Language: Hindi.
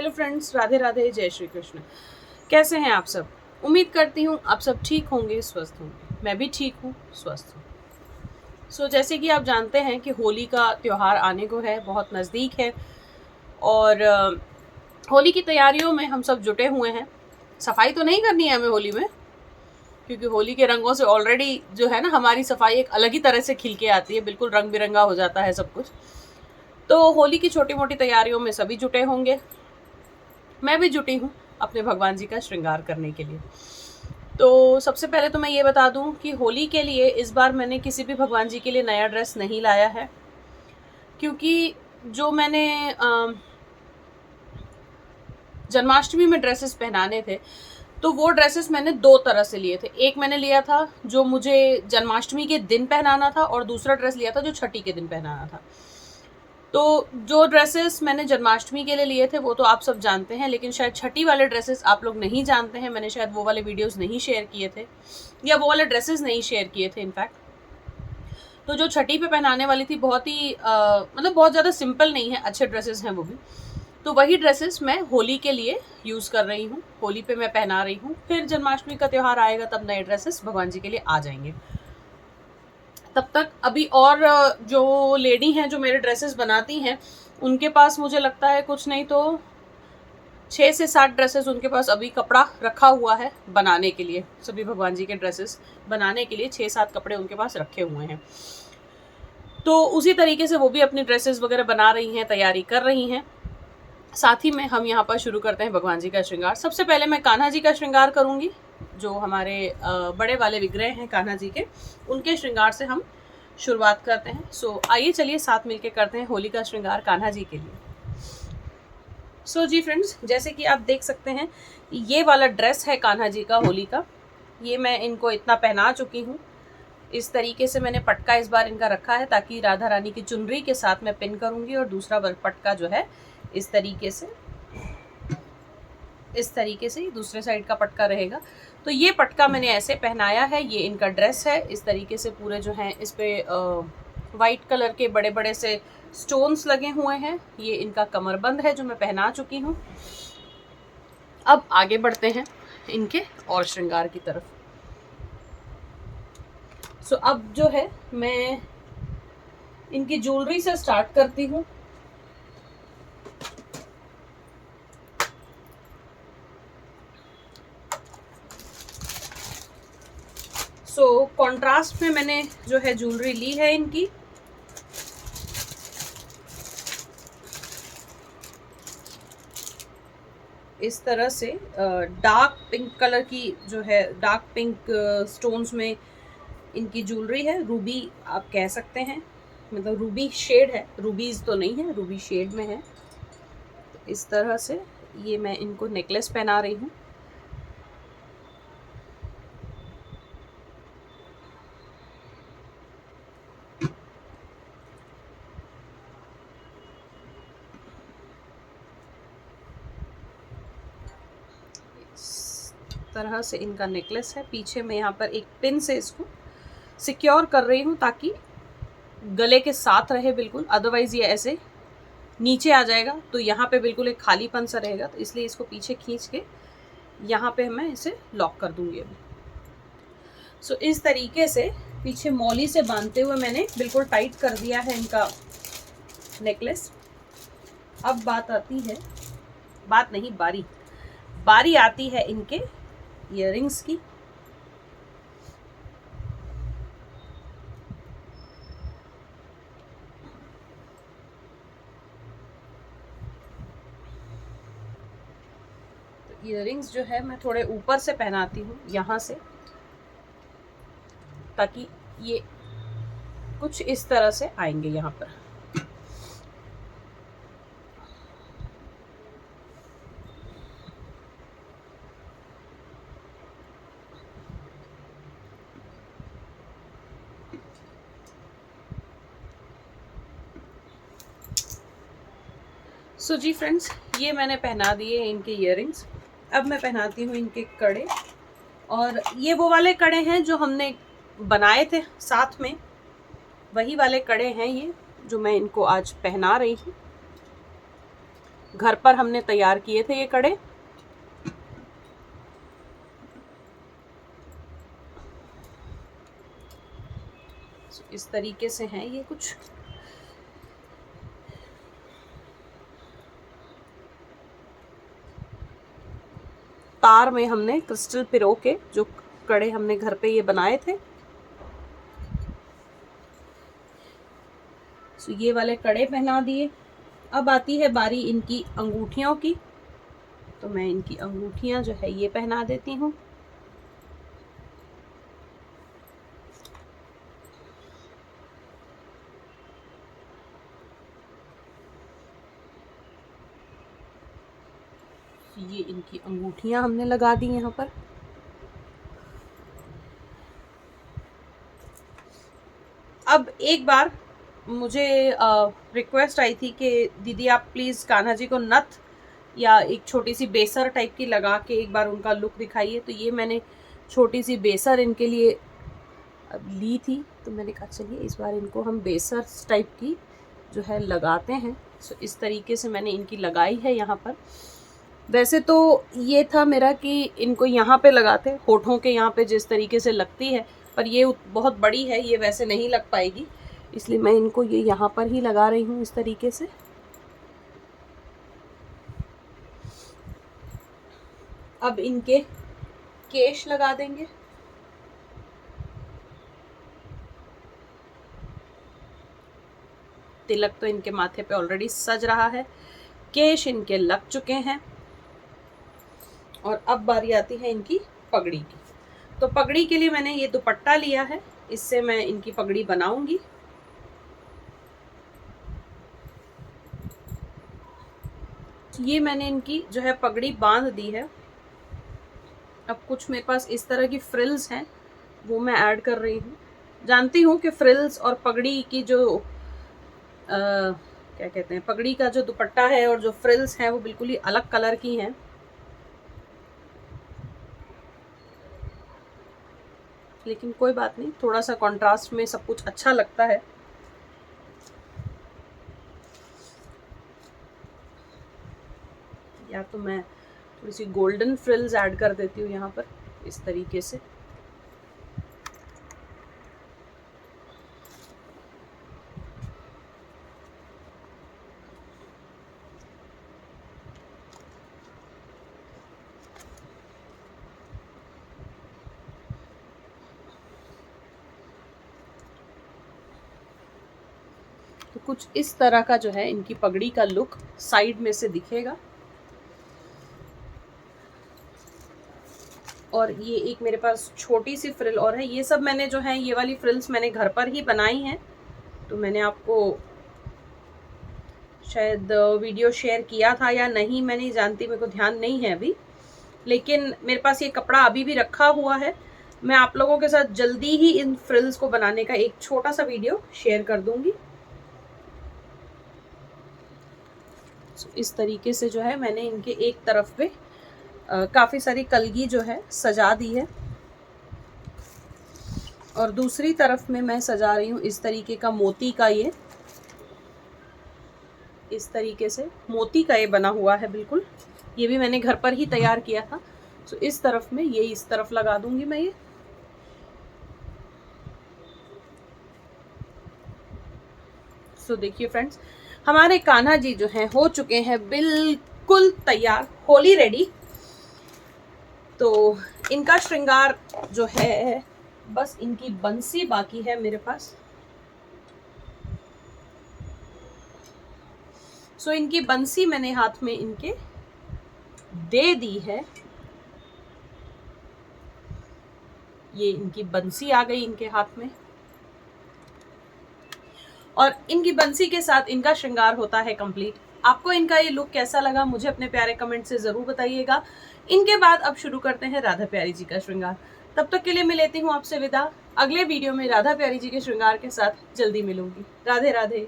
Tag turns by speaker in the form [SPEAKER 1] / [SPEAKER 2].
[SPEAKER 1] हेलो फ्रेंड्स, राधे राधे, जय श्री कृष्ण। कैसे हैं आप सब? उम्मीद करती हूँ आप सब ठीक होंगे, स्वस्थ होंगे। मैं भी ठीक हूँ, स्वस्थ हूँ। जैसे कि आप जानते हैं कि होली का त्यौहार आने को है, बहुत नज़दीक है और होली की तैयारियों में हम सब जुटे हुए हैं। सफाई तो नहीं करनी है हमें होली में, क्योंकि होली के रंगों से ऑलरेडी जो है ना, हमारी सफाई एक अलग ही तरह से खिल के आती है, बिल्कुल रंग बिरंगा हो जाता है सब कुछ। तो होली की छोटी मोटी तैयारियों में सभी जुटे होंगे, मैं भी जुटी हूँ अपने भगवान जी का श्रृंगार करने के लिए। तो सबसे पहले तो मैं ये बता दूं कि होली के लिए इस बार मैंने किसी भी भगवान जी के लिए नया ड्रेस नहीं लाया है, क्योंकि जो मैंने जन्माष्टमी में ड्रेसेस पहनाने थे, तो वो ड्रेसेस मैंने दो तरह से लिए थे। एक मैंने लिया था जो मुझे जन्माष्टमी के दिन पहनाना था, और दूसरा ड्रेस लिया था जो छठी के दिन पहनाना था। तो जो ड्रेसेस मैंने जन्माष्टमी के लिए लिए थे वो तो आप सब जानते हैं, लेकिन शायद छठी वाले ड्रेसेस आप लोग नहीं जानते हैं। मैंने शायद वो वाले वीडियोस नहीं शेयर किए थे, या वो वाले ड्रेसेस नहीं शेयर किए थे इनफैक्ट। तो जो छठी पे पहनाने वाली थी, बहुत ही मतलब बहुत ज़्यादा सिंपल नहीं है, अच्छे ड्रेसेस हैं वो भी। तो वही ड्रेसेस मैं होली के लिए यूज़ कर रही हूँ, होली पे मैं पहना रही हूँ। फिर जन्माष्टमी का त्यौहार आएगा तब नए ड्रेसेस भगवान जी के लिए आ जाएंगे। तब तक अभी और जो लेडी हैं जो मेरे ड्रेसेस बनाती हैं, उनके पास मुझे लगता है कुछ नहीं तो 6 से 7 ड्रेसेस उनके पास अभी कपड़ा रखा हुआ है बनाने के लिए। सभी भगवान जी के ड्रेसेस बनाने के लिए 6-7 कपड़े उनके पास रखे हुए हैं। तो उसी तरीके से वो भी अपनी ड्रेसेस वगैरह बना रही हैं, तैयारी कर रही हैं। साथ ही में हम यहाँ पर शुरू करते हैं भगवान जी का श्रृंगार। सबसे पहले मैं कान्हा जी का श्रृंगार करूँगी। जो हमारे बड़े वाले विग्रह हैं कान्हा जी के, उनके श्रृंगार से हम शुरुआत करते हैं। आइए चलिए साथ मिलके करते हैं होली का श्रृंगार कान्हा जी के लिए। जी फ्रेंड्स, जैसे कि आप देख सकते हैं, ये वाला ड्रेस है कान्हा जी का होली का। ये मैं इनको इतना पहना चुकी हूँ। इस तरीके से मैंने पटका इस बार इनका रखा है, ताकि राधा रानी की चुनरी के साथ मैं पिन करूँगी, और दूसरा पटका जो है इस तरीके से दूसरे साइड का पटका रहेगा। तो ये पटका मैंने ऐसे पहनाया है, ये इनका ड्रेस है। इस तरीके से पूरे जो हैं इस पे वाइट कलर के बड़े बड़े से स्टोन्स लगे हुए हैं। ये इनका कमरबंद है जो मैं पहना चुकी हूँ। अब आगे बढ़ते हैं इनके और श्रृंगार की तरफ। अब जो है मैं इनकी ज्वेलरी से स्टार्ट करती हूँ। कॉन्ट्रास्ट में मैंने जो है ज्वेलरी ली है इनकी। इस तरह से डार्क पिंक कलर की जो है, डार्क पिंक स्टोन्स में इनकी ज्वेलरी है। रूबी आप कह सकते हैं, मतलब रूबी शेड है, रूबीज तो नहीं है, रूबी शेड में है। तो इस तरह से ये मैं इनको नेकलेस पहना रही हूँ। तरह से इनका नेकलेस है। पीछे मैं यहाँ पर एक पिन से इसको सिक्योर कर रही हूँ, ताकि गले के साथ रहे बिल्कुल, अदरवाइज ये ऐसे नीचे आ जाएगा। तो यहाँ पे बिल्कुल एक खालीपन सा रहेगा, तो इसलिए इसको पीछे खींच के यहाँ पे मैं इसे लॉक कर दूंगी अभी। इस तरीके से पीछे मौली से बांधते हुए मैंने बिल्कुल टाइट कर दिया है इनका नेकलेस। अब बारी आती है इनके इयररिंग्स की। तो इयररिंग्स जो है मैं थोड़े ऊपर से पहनाती हूँ, यहाँ से, ताकि ये कुछ इस तरह से आएंगे यहाँ पर। जी फ्रेंड्स, ये मैंने पहना दिए इनके इयररिंग्स। अब मैं पहनाती हूँ इनके कड़े। और ये वो वाले कड़े हैं जो हमने बनाए थे साथ में, वही वाले कड़े हैं ये जो मैं इनको आज पहना रही हूँ। घर पर हमने तैयार किए थे ये कड़े। इस तरीके से हैं ये कुछ। तार में हमने क्रिस्टल पिरो के जो कड़े हमने घर पे ये बनाए थे। तो ये वाले कड़े पहना दिए। अब आती है बारी इनकी अंगूठियों की, तो मैं इनकी अंगूठियां जो है ये पहना देती हूँ। ये इनकी अंगूठियां हमने लगा दी यहाँ पर। अब एक बार मुझे रिक्वेस्ट आई थी कि दीदी आप प्लीज़ कान्हा जी को नथ या एक छोटी सी बेसर टाइप की लगा के एक बार उनका लुक दिखाइए। तो ये मैंने छोटी सी बेसर इनके लिए ली थी, तो मैंने कहा चलिए इस बार इनको हम बेसर टाइप की जो है लगाते हैं। सो इस तरीके से मैंने इनकी लगाई है यहाँ पर। वैसे तो ये था मेरा कि इनको यहाँ पे लगाते, होठों के यहाँ पे जिस तरीके से लगती है, पर ये बहुत बड़ी है, ये वैसे नहीं लग पाएगी, इसलिए मैं इनको ये यहाँ पर ही लगा रही हूँ इस तरीके से। अब इनके केश लगा देंगे। तिलक तो इनके माथे पे ऑलरेडी सज रहा है, केश इनके लग चुके हैं। और अब बारी आती है इनकी पगड़ी की। तो पगड़ी के लिए मैंने ये दुपट्टा लिया है, इससे मैं इनकी पगड़ी बनाऊंगी। ये मैंने इनकी जो है पगड़ी बांध दी है। अब कुछ मेरे पास इस तरह की फ्रिल्स हैं, वो मैं ऐड कर रही हूँ। जानती हूँ कि फ्रिल्स और पगड़ी की जो क्या कहते हैं, पगड़ी का जो दुपट्टा है और जो फ्रिल्स हैं वो बिल्कुल ही अलग कलर की हैं, लेकिन कोई बात नहीं, थोड़ा सा कंट्रास्ट में सब कुछ अच्छा लगता है। या तो मैं थोड़ी सी गोल्डन फ्रिल्स ऐड कर देती हूँ यहाँ पर इस तरीके से। तो कुछ इस तरह का जो है इनकी पगड़ी का लुक साइड में से दिखेगा। और ये एक मेरे पास छोटी सी फ्रिल और है। ये सब मैंने जो है ये वाली फ्रिल्स मैंने घर पर ही बनाई हैं, तो मैंने आपको शायद वीडियो शेयर किया था या नहीं, मैं नहीं जानती, मेरे को ध्यान नहीं है अभी। लेकिन मेरे पास ये कपड़ा अभी भी रखा हुआ है। मैं आप लोगों के साथ जल्दी ही इन फ्रिल्स को बनाने का एक छोटा सा वीडियो शेयर कर दूंगी। इस तरीके से जो है मैंने इनके एक तरफ पे काफ़ी सारी कलगी जो है सजा दी है, और दूसरी तरफ में मैं सजा रही हूँ इस तरीके का मोती का, ये इस तरीके से मोती का ये बना हुआ है बिल्कुल। ये भी मैंने घर पर ही तैयार किया था। तो इस तरफ में ये इस तरफ लगा दूंगी मैं ये। सो देखिए फ्रेंड्स, हमारे कान्हा जी जो हैं हो चुके हैं बिल्कुल तैयार, होली रेडी। तो इनका श्रृंगार जो है, बस इनकी बंसी बाकी है मेरे पास। सो इनकी बंसी मैंने हाथ में इनके दे दी है। ये इनकी बंसी आ गई इनके हाथ में, और इनकी बंसी के साथ इनका श्रृंगार होता है कंप्लीट। आपको इनका ये लुक कैसा लगा मुझे अपने प्यारे कमेंट से ज़रूर बताइएगा। इनके बाद अब शुरू करते हैं राधा प्यारी जी का श्रृंगार। तब तक के लिए मैं लेती हूँ आपसे विदा। अगले वीडियो में राधा प्यारी जी के श्रृंगार के साथ जल्दी मिलूंगी। राधे राधे।